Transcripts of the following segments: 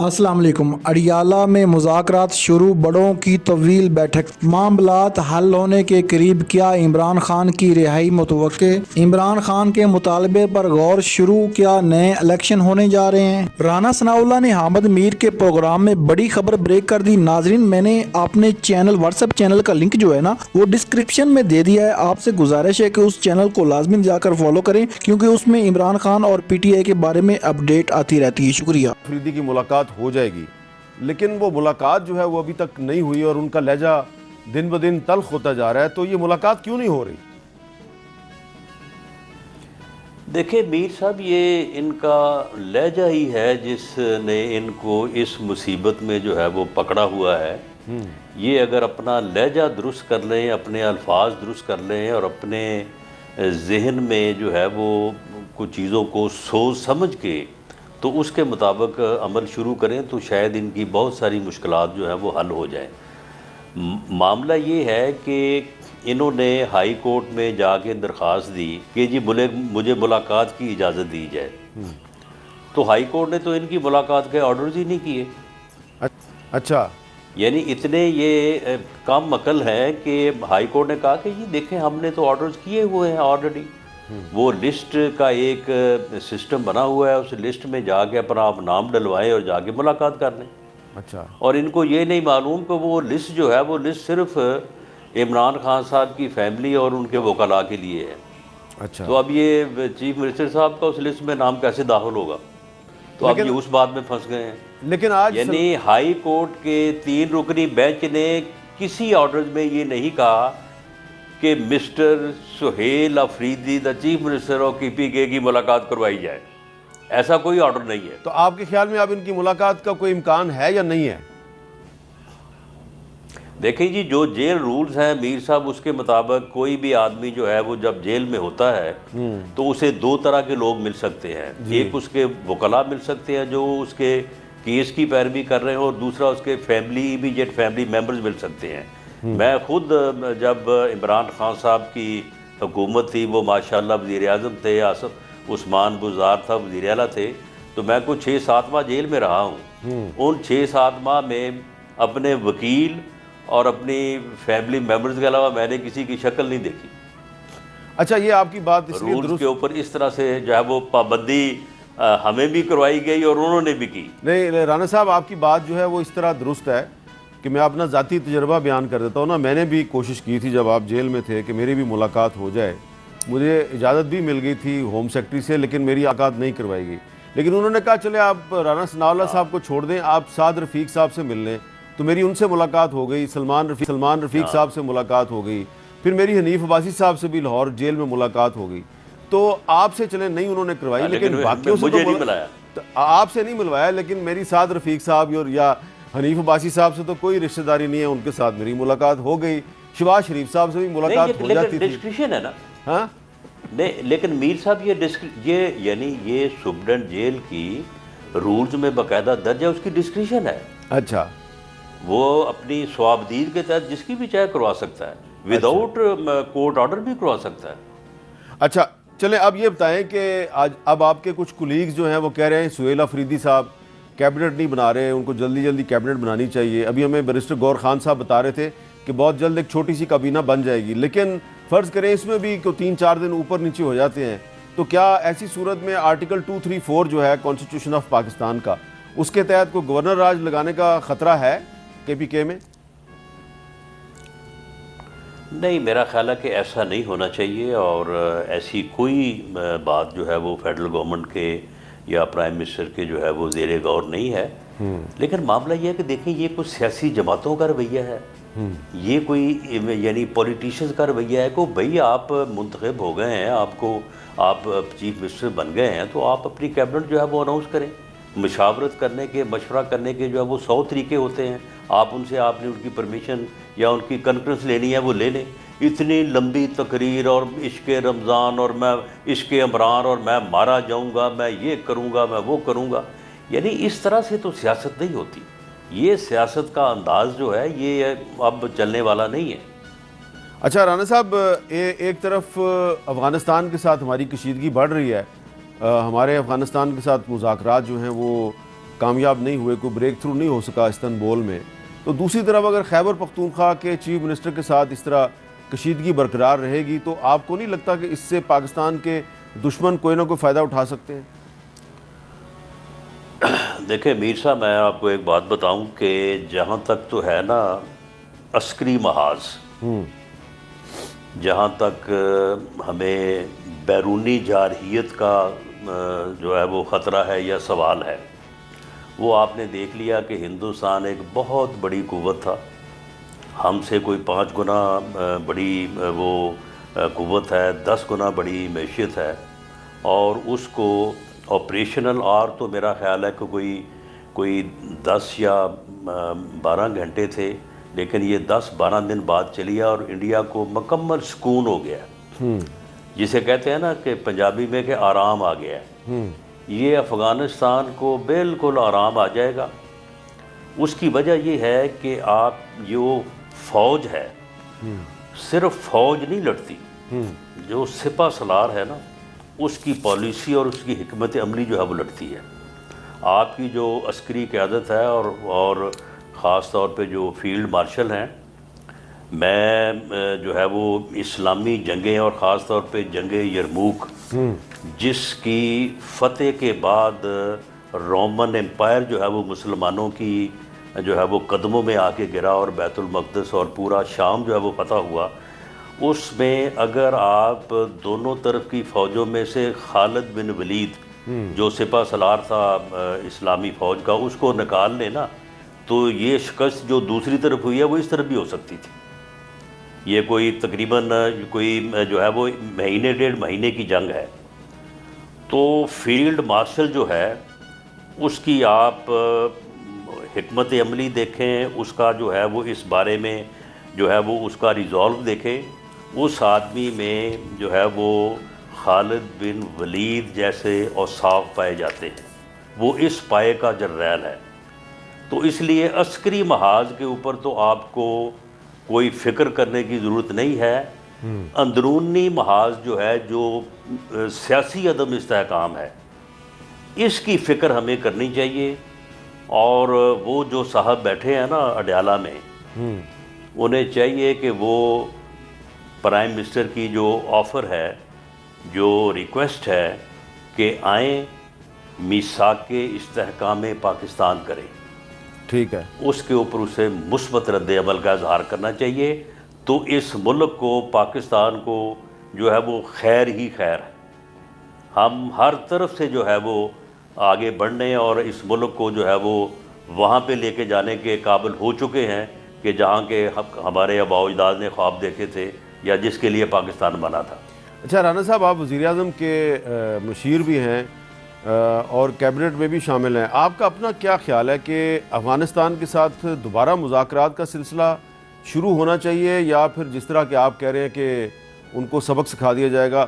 السلام علیکم۔ اڈیالہ میں مذاکرات شروع، بڑوں کی طویل بیٹھک، معاملات حل ہونے کے قریب، کیا عمران خان کی رہائی متوقع؟ عمران خان کے مطالبے پر غور شروع، کیا نئے الیکشن ہونے جا رہے ہیں؟ رانا ثناءاللہ نے حامد میر کے پروگرام میں بڑی خبر بریک کر دی۔ ناظرین، میں نے اپنے واٹس ایپ چینل کا لنک جو ہے نا وہ ڈسکرپشن میں دے دیا ہے۔ آپ سے گزارش ہے کہ اس چینل کو لازمی جا کر فالو کریں، کیونکہ اس میں عمران خان اور پی ٹی آئی کے بارے میں اپڈیٹ آتی رہتی ہے۔ شکریہ۔ فریدی کی ملاقات ہو جائے گی، لیکن وہ ملاقات جو ہے وہ ابھی تک نہیں ہوئی اور ان کا لہجہ دن بدن تلخ ہوتا جا رہا ہے، تو یہ ملاقات کیوں نہیں ہو رہی؟ دیکھیں میر صاحب، یہ ان کا لہجہ ہی ہے جس نے ان کو اس مصیبت میں جو ہے وہ پکڑا ہوا ہے۔ یہ اگر اپنا لہجہ درست کر لیں، اپنے الفاظ درست کر لیں اور اپنے ذہن میں جو ہے وہ کچھ چیزوں کو سوچ سمجھ کے تو اس کے مطابق عمل شروع کریں تو شاید ان کی بہت ساری مشکلات جو ہیں وہ حل ہو جائیں۔ معاملہ یہ ہے کہ انہوں نے ہائی کورٹ میں جا کے درخواست دی کہ جی مجھے ملاقات کی اجازت دی جائے، تو ہائی کورٹ نے تو ان کی ملاقات کے آرڈرز ہی نہیں کیے۔ اچھا، یعنی اتنے یہ کم عقل ہے کہ ہائی کورٹ نے کہا کہ جی دیکھیں ہم نے تو آرڈرز کیے ہوئے ہیں آلریڈی۔ وہ لسٹ کا ایک سسٹم بنا ہوا ہے، اس لسٹ میں جا کے اپنا آپ نام ڈلوائیں اور جا کے ملاقات کر لیں۔ اچھا، اور ان کو یہ نہیں معلوم کہ وہ لسٹ جو ہے وہ لسٹ صرف عمران خان صاحب کی فیملی اور ان کے وکلاء کے لیے ہے۔ اچھا، تو اب یہ چیف منسٹر صاحب کا اس لسٹ میں نام کیسے داخل ہوگا؟ تو اب یہ اس بات میں پھنس گئے ہیں۔ لیکن آج یعنی ہائی کورٹ کے 3 رکنی بینچ نے کسی آرڈرز میں یہ نہیں کہا کہ mister Sohail Afridi the chief minister of P K کی ملاقات کروائی جائے، ایسا کوئی آرڈر نہیں ہے۔ تو آپ کے خیال میں اب ان کی ملاقات کا کوئی امکان ہے یا نہیں ہے؟ دیکھیں جی، جو جیل رولز ہیں میر صاحب، اس کے مطابق کوئی بھی آدمی جو ہے وہ جب جیل میں ہوتا ہے تو اسے 2 طرح کے لوگ مل سکتے ہیں۔ ایک اس کے وکلاء مل سکتے ہیں جو اس کے کیس کی پیروی کر رہے ہیں، اور دوسرا اس کے امیجیٹ فیملی ممبرز مل سکتے ہیں۔ میں خود جب عمران خان صاحب کی حکومت تھی، وہ ماشاءاللہ وزیر اعظم تھے، آصف عثمان بزدار تھا وزیر اعلیٰ تھے، تو میں کچھ 6-7 ماہ جیل میں رہا ہوں۔ ان 6-7 ماہ میں اپنے وکیل اور اپنی فیملی ممبرز کے علاوہ میں نے کسی کی شکل نہیں دیکھی۔ اچھا، یہ آپ کی بات اس لیے رولز کے اوپر اس طرح سے جو ہے وہ پابندی ہمیں بھی کروائی گئی اور انہوں نے بھی کی۔ نہیں رانا صاحب، آپ کی بات جو ہے وہ اس طرح درست ہے کہ میں اپنا ذاتی تجربہ بیان کر دیتا ہوں نا۔ میں نے بھی کوشش کی تھی جب آپ جیل میں تھے کہ میری بھی ملاقات ہو جائے، مجھے اجازت بھی مل گئی تھی ہوم سیکرٹری سے، لیکن میری ملاقات نہیں کروائی گئی۔ لیکن انہوں نے کہا چلے آپ رانا ثناءاللہ صاحب کو چھوڑ دیں، آپ سعد رفیق صاحب سے مل لیں، تو میری ان سے ملاقات ہو گئی، سلمان رفیق صاحب سے ملاقات ہو گئی، پھر میری حنیف عباسی صاحب سے بھی لاہور جیل میں ملاقات ہو گئی۔ تو آپ سے چلیں نہیں انہوں نے کروائی، لیکن باقیوں سے مجھے نہیں ملایا۔ آپ سے نہیں ملوایا، لیکن میری سعد رفیق صاحب یا حنیف عباسی صاحب سے تو کوئی رشتہ داری نہیں ہے، ان کے ساتھ میری ملاقات ہو گئی۔ شہباز شریف صاحب سے بھی ملاقات ہو جاتی تھی۔ ڈسکریشن ہے نا۔ ہاں نہیں، لیکن میر صاحب یہ سپرڈنٹ جیل کی رولز میں باقاعدہ درج ہے، اس کی ڈسکریشن ہے۔ اچھا، وہ اپنی صوابدید کے تحت جس کی بھی چاہے کروا سکتا ہے، وداؤٹ کورٹ آرڈر بھی کروا سکتا ہے۔ اچھا چلیں، اب یہ بتائیں کہ اب آپ کے کچھ کولیگز جو ہیں وہ کہہ رہے ہیں سہیل افریدی صاحب کیبنٹ نہیں بنا رہے، ان کو جلدی جلدی کیبنٹ بنانی چاہیے۔ ابھی ہمیں بیرسٹر گور خان صاحب بتا رہے تھے کہ بہت جلد ایک چھوٹی سی کابینہ بن جائے گی، لیکن فرض کریں اس میں بھی 3-4 دن اوپر نیچے ہو جاتے ہیں، تو کیا ایسی صورت میں آرٹیکل 234 جو ہے کانسٹیٹیوشن آف پاکستان کا، اس کے تحت کوئی گورنر راج لگانے کا خطرہ ہے کے پی کے میں؟ نہیں، میرا خیال ہے کہ ایسا نہیں ہونا چاہیے، اور ایسی کوئی بات جو ہے وہ فیڈرل گورنمنٹ کے یا پرائم منسٹر کے جو ہے وہ زیر غور نہیں ہے۔ لیکن معاملہ یہ ہے کہ دیکھیں یہ کچھ سیاسی جماعتوں کا رویہ ہے، یہ کوئی یعنی پولیٹیشینز کا رویہ ہے کہ بھئی آپ منتخب ہو گئے ہیں، آپ چیف منسٹر بن گئے ہیں، تو آپ اپنی کیبنٹ جو ہے وہ اناؤنس کریں۔ مشاورت کرنے کے، مشورہ کرنے کے جو ہے وہ 100 طریقے ہوتے ہیں، آپ نے ان کی پرمیشن یا ان کی کنکرنس لینی ہے وہ لے لیں۔ اتنی لمبی تقریر اور عشق رمضان اور میں عشق عمران اور میں مارا جاؤں گا، میں یہ کروں گا، میں وہ کروں گا، یعنی اس طرح سے تو سیاست نہیں ہوتی۔ یہ سیاست کا انداز جو ہے یہ اب چلنے والا نہیں ہے۔ اچھا رانا صاحب، ایک طرف افغانستان کے ساتھ ہماری کشیدگی بڑھ رہی ہے، ہمارے افغانستان کے ساتھ مذاکرات جو ہیں وہ کامیاب نہیں ہوئے, کوئی بریک تھرو نہیں ہو سکا استنبول میں, تو دوسری طرف اگر خیبر پختونخوا کے چیف منسٹر کے ساتھ اس طرح کشیدگی برقرار رہے گی تو آپ کو نہیں لگتا کہ اس سے پاکستان کے دشمن کوئی نہ کوئی فائدہ اٹھا سکتے ہیں؟ دیکھیں میر صاحب, میں آپ کو ایک بات بتاؤں کہ جہاں تک تو ہے نا عسکری محاذ, جہاں تک ہمیں بیرونی جارحیت کا جو ہے وہ خطرہ ہے یا سوال ہے, وہ آپ نے دیکھ لیا کہ ہندوستان ایک بہت بڑی قوت تھا, ہم سے کوئی 5 گنا بڑی وہ قوت ہے, 10 گنا بڑی معیشت ہے, اور اس کو آپریشنل آر تو میرا خیال ہے کہ کوئی 10 یا 12 گھنٹے تھے, لیکن یہ 10-12 دن بعد چلی اور انڈیا کو مکمل سکون ہو گیا, جسے کہتے ہیں نا کہ پنجابی میں کہ آرام آ گیا ہے. یہ افغانستان کو بالکل آرام آ جائے گا. اس کی وجہ یہ ہے کہ آپ جو فوج ہے, صرف فوج نہیں لڑتی, جو سپہ سالار ہے نا اس کی پالیسی اور اس کی حکمت عملی جو ہے وہ لڑتی ہے. آپ کی جو عسکری قیادت ہے اور خاص طور پہ جو فیلڈ مارشل ہیں, میں جو ہے وہ اسلامی جنگیں اور خاص طور پہ جنگ یرموک جس کی فتح کے بعد رومن امپائر جو ہے وہ مسلمانوں کی جو ہے وہ قدموں میں آ کے گرا اور بیت المقدس اور پورا شام جو ہے وہ فتح ہوا, اس میں اگر آپ دونوں طرف کی فوجوں میں سے خالد بن ولید جو سپہ سالار تھا اسلامی فوج کا, اس کو نکال لیں نا, تو یہ شکست جو دوسری طرف ہوئی ہے وہ اس طرف بھی ہو سکتی تھی. یہ کوئی تقریباً کوئی جو ہے وہ 1.5 مہینے کی جنگ ہے. تو فیلڈ مارشل جو ہے اس کی آپ حکمت عملی دیکھیں, اس کا جو ہے وہ اس بارے میں جو ہے وہ اس کا ریزالو دیکھیں. اس آدمی میں جو ہے وہ خالد بن ولید جیسے اوصاف پائے جاتے ہیں, وہ اس پائے کا جرنیل ہے. تو اس لیے عسکری محاذ کے اوپر تو آپ کو کوئی فکر کرنے کی ضرورت نہیں ہے. اندرونی محاذ جو ہے, جو سیاسی عدم استحکام ہے, اس کی فکر ہمیں کرنی چاہیے. اور وہ جو صاحب بیٹھے ہیں نا اڈیالہ میں, انہیں چاہیے کہ وہ پرائم منسٹر کی جو آفر ہے, جو ریکویسٹ ہے کہ آئیں میثاق استحکام پاکستان کریں, ٹھیک ہے, اس کے اوپر اسے مثبت رد عمل کا اظہار کرنا چاہیے. تو اس ملک کو, پاکستان کو جو ہے وہ خیر ہی خیر ہے. ہم ہر طرف سے جو ہے وہ آگے بڑھنے اور اس ملک کو جو ہے وہ وہاں پہ لے کے جانے کے قابل ہو چکے ہیں کہ جہاں کے ہمارے آباء و اجداد نے خواب دیکھے تھے یا جس کے لیے پاکستان بنا تھا. اچھا رانا صاحب, آپ وزیر اعظم کے مشیر بھی ہیں اور کیبنٹ میں بھی شامل ہیں. آپ کا اپنا کیا خیال ہے کہ افغانستان کے ساتھ دوبارہ مذاکرات کا سلسلہ شروع ہونا چاہیے, یا پھر جس طرح کہ آپ کہہ رہے ہیں کہ ان کو سبق سکھا دیا جائے گا؟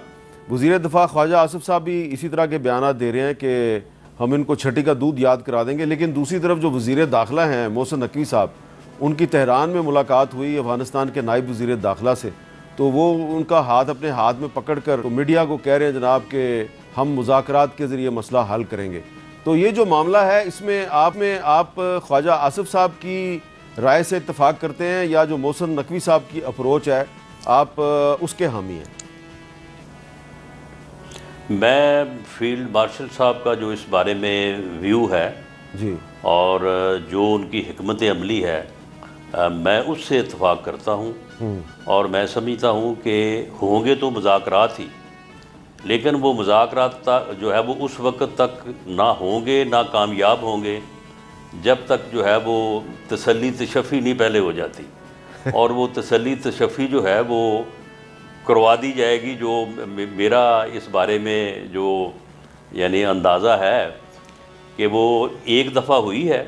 وزیر دفاع خواجہ آصف صاحب بھی اسی طرح کے بیانات دے رہے ہیں کہ ہم ان کو چھٹی کا دودھ یاد کرا دیں گے. لیکن دوسری طرف جو وزیر داخلہ ہیں محسن نقوی صاحب, ان کی تہران میں ملاقات ہوئی افغانستان کے نائب وزیر داخلہ سے, تو وہ ان کا ہاتھ اپنے ہاتھ میں پکڑ کر میڈیا کو کہہ رہے ہیں جناب کہ ہم مذاکرات کے ذریعے مسئلہ حل کریں گے. تو یہ جو معاملہ ہے, اس میں آپ خواجہ آصف صاحب کی رائے سے اتفاق کرتے ہیں یا جو محسن نقوی صاحب کی اپروچ ہے آپ اس کے حامی ہیں؟ میں فیلڈ مارشل صاحب کا جو اس بارے میں ویو ہے جی, اور جو ان کی حکمت عملی ہے, میں اس سے اتفاق کرتا ہوں. اور میں سمجھتا ہوں کہ ہوں گے تو مذاکرات ہی, لیکن وہ مذاکرات جو ہے وہ اس وقت تک نہ ہوں گے, نہ کامیاب ہوں گے, جب تک جو ہے وہ تسلی تشفی نہیں پہلے ہو جاتی. اور وہ تسلی تشفی جو ہے وہ کروا دی جائے گی. جو میرا اس بارے میں جو یعنی اندازہ ہے کہ وہ ایک دفعہ ہوئی ہے,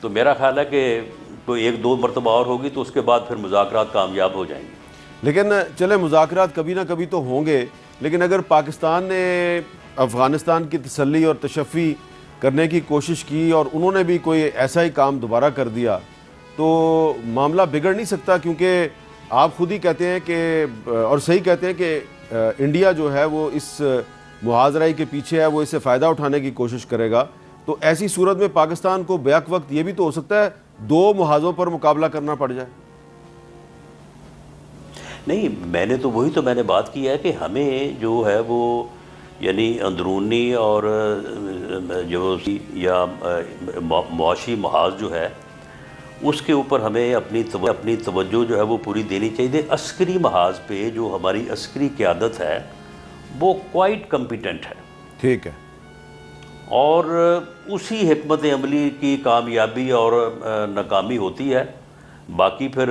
تو میرا خیال ہے کہ تو 1-2 مرتبہ اور ہوگی, تو اس کے بعد پھر مذاکرات کامیاب ہو جائیں گے. لیکن چلے مذاکرات کبھی نہ کبھی تو ہوں گے, لیکن اگر پاکستان نے افغانستان کی تسلی اور تشفی کرنے کی کوشش کی اور انہوں نے بھی کوئی ایسا ہی کام دوبارہ کر دیا تو معاملہ بگڑ نہیں سکتا. کیونکہ آپ خود ہی کہتے ہیں کہ, اور صحیح کہتے ہیں کہ انڈیا جو ہے وہ اس محاذرے کے پیچھے ہے, وہ اس سے فائدہ اٹھانے کی کوشش کرے گا. تو ایسی صورت میں پاکستان کو بیک وقت یہ بھی تو ہو سکتا ہے 2 محاذوں پر مقابلہ کرنا پڑ جائے. نہیں، میں نے بات کی ہے کہ ہمیں جو ہے وہ یعنی اندرونی اور جو یا معاشی محاذ جو ہے اس کے اوپر ہمیں اپنی توجہ جو ہے وہ پوری دینی چاہیے. عسکری محاذ پہ جو ہماری عسکری قیادت ہے وہ کوائٹ کمپیٹنٹ ہے. ٹھیک ہے. اور اسی حکمت عملی کی کامیابی اور ناکامی ہوتی ہے. باقی پھر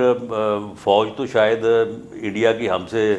فوج تو شاید انڈیا کی ہم سے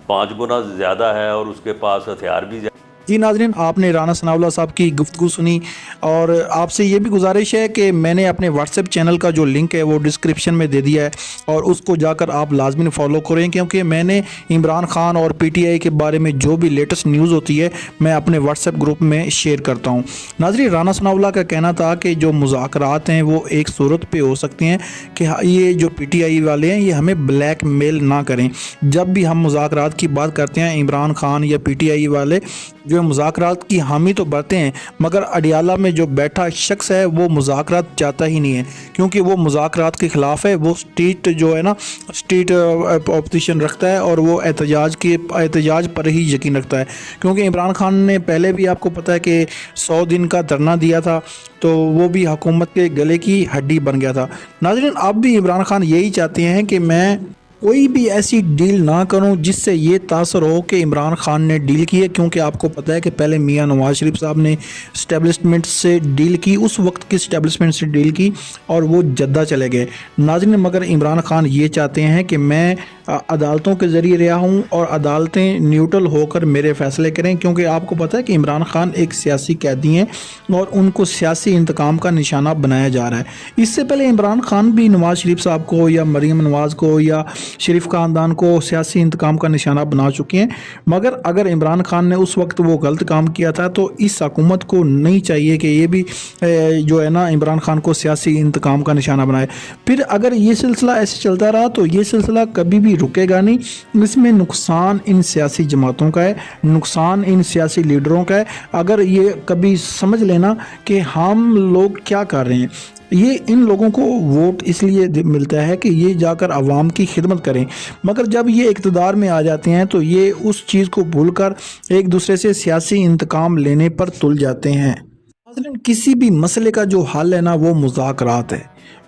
5 گنا زیادہ ہے اور اس کے پاس ہتھیار بھی زیادہ. جی ناظرین، آپ نے رانا ثناء اللہ صاحب کی گفتگو سنی، اور آپ سے یہ بھی گزارش ہے کہ میں نے اپنے واٹس ایپ چینل کا جو لنک ہے وہ ڈسکرپشن میں دے دیا ہے، اور اس کو جا کر آپ لازمی فالو کریں، کیونکہ میں نے عمران خان اور پی ٹی آئی کے بارے میں جو بھی لیٹسٹ نیوز ہوتی ہے میں اپنے واٹس ایپ گروپ میں شیئر کرتا ہوں. ناظرین، رانا ثناء اللہ کا کہنا تھا کہ جو مذاکرات ہیں وہ ایک صورت پہ ہو سکتے ہیں کہ یہ جو پی ٹی آئی والے ہیں یہ ہمیں بلیک میل نہ کریں. جب بھی ہم مذاکرات کی بات کرتے ہیں، عمران خان یا پی ٹی آئی والے جو مذاکرات کی حامی تو بڑھتے ہیں، مگر اڈیالہ میں جو بیٹھا شخص ہے وہ مذاکرات چاہتا ہی نہیں ہے، کیونکہ وہ مذاکرات کے خلاف ہے. وہ سٹریٹ جو ہے نا، سٹریٹ اپوزیشن رکھتا ہے، اور وہ احتجاج پر ہی یقین رکھتا ہے. کیونکہ عمران خان نے پہلے بھی آپ کو پتہ ہے کہ 100 دن کا دھرنا دیا تھا، تو وہ بھی حکومت کے گلے کی ہڈی بن گیا تھا. ناظرین، اب بھی عمران خان یہی چاہتے ہیں کہ میں کوئی بھی ایسی ڈیل نہ کروں جس سے یہ تاثر ہو کہ عمران خان نے ڈیل کی ہے، کیونکہ آپ کو پتہ ہے کہ پہلے میاں نواز شریف صاحب نے اسٹیبلشمنٹ سے ڈیل کی، اس وقت کی اسٹیبلشمنٹ سے ڈیل کی، اور وہ جدہ چلے گئے. ناظرین، مگر عمران خان یہ چاہتے ہیں کہ میں عدالتوں کے ذریعے رہا ہوں اور عدالتیں نیوٹرل ہو کر میرے فیصلے کریں، کیونکہ آپ کو پتہ ہے کہ عمران خان ایک سیاسی قیدی ہیں اور ان کو سیاسی انتقام کا نشانہ بنایا جا رہا ہے. اس سے پہلے عمران خان بھی نواز شریف صاحب کو یا مریم نواز کو یا شریف خاندان کو سیاسی انتقام کا نشانہ بنا چکے ہیں. مگر اگر عمران خان نے اس وقت وہ غلط کام کیا تھا تو اس حکومت کو نہیں چاہیے کہ یہ بھی جو ہے نا عمران خان کو سیاسی انتقام کا نشانہ بنائے. پھر اگر یہ سلسلہ ایسے چلتا رہا تو یہ سلسلہ کبھی بھی رکے گا نہیں. اس میں نقصان ان سیاسی جماعتوں کا ہے، نقصان ان سیاسی لیڈروں کا ہے. اگر یہ کبھی سمجھ لینا کہ ہم لوگ کیا کر رہے ہیں، یہ ان لوگوں کو ووٹ اس لیے ملتا ہے کہ یہ جا کر عوام کی خدمت کریں، مگر جب یہ اقتدار میں آ جاتے ہیں تو یہ اس چیز کو بھول کر ایک دوسرے سے سیاسی انتقام لینے پر تل جاتے ہیں. کسی بھی مسئلے کا جو حل ہے نا وہ مذاکرات ہے.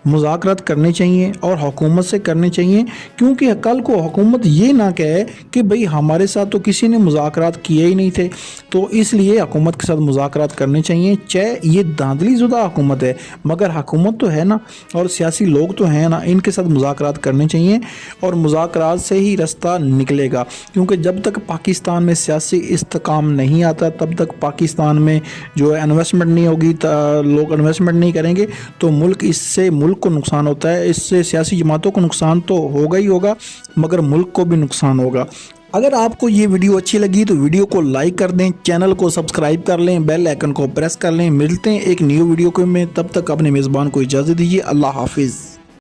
مذاکرات کرنے چاہیے اور حکومت سے کرنے چاہیے، کیونکہ کل کو حکومت یہ نہ کہے کہ بھئی ہمارے ساتھ تو کسی نے مذاکرات کیے ہی نہیں تھے. تو اس لیے حکومت کے ساتھ مذاکرات کرنے چاہیے، چاہے یہ دھاندلی زدہ حکومت ہے، مگر حکومت تو ہے نا، اور سیاسی لوگ تو ہیں نا، ان کے ساتھ مذاکرات کرنے چاہیے، اور مذاکرات سے ہی رستہ نکلے گا. کیونکہ جب تک پاکستان میں سیاسی استحکام نہیں آتا تب تک پاکستان میں جو ہے انویسٹمنٹ نہیں ہوگی، لوگ انویسٹمنٹ نہیں کریں گے تو اس سے ملک کو نقصان ہوتا ہے. اس سے سیاسی جماعتوں کو نقصان تو ہوگا ہی ہوگا، مگر ملک کو بھی نقصان ہوگا. اگر آپ کو یہ ویڈیو اچھی لگی تو ویڈیو کو لائک کر دیں، چینل کو سبسکرائب کر لیں، بیل آئیکن کو پریس کر لیں. ملتے ہیں ایک نیو ویڈیو میں، تب تک اپنے میزبان کو اجازت دیجیے. اللہ حافظ.